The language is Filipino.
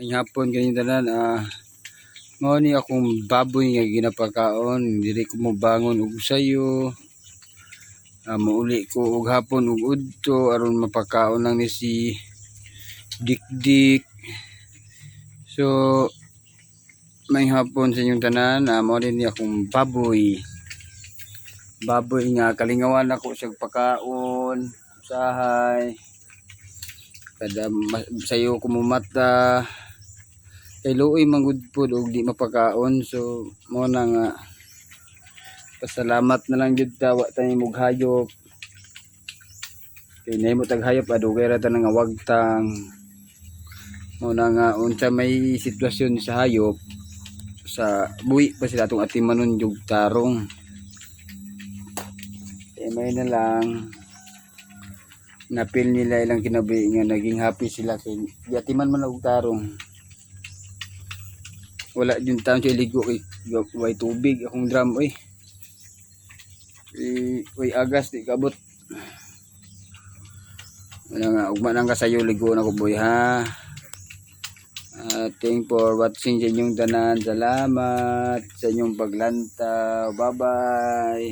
Ay hapon ganyan tanan mao ni akong baboy nga ginapakaon diri ko mo bangon og sayo. Mauli ko og hapon og udto aron mapakaon lang ni si Dikdik. So may hapon sa inyong tanan mao ni akong baboy. Baboy nga kalingawan ako sa pagpakaon usahay. Kada sayo ko mo mata kay luoy manggud pod og di mapakaon, so mo na nga pasalamat na lang jud ta wa ta nimog hayop kay nahimo tag hayop adugay ra ta nga wagtang. Mo na nga unsa may sitwasyon sa hayop sa buhi pa sila atong atimanon jug tarong kay may na lang napil nila ilang kinabuhi nga naging happy sila kay yatiman man og tarong. Wala yung taon siya ligo kay way tubig akong drum oy. Way agas di kabot. Wala nga ugma nang kasayo ligo na ko boy ha. Thank for watching sa inyong tanan. Salamat sa inyong paglantaw. Bye bye.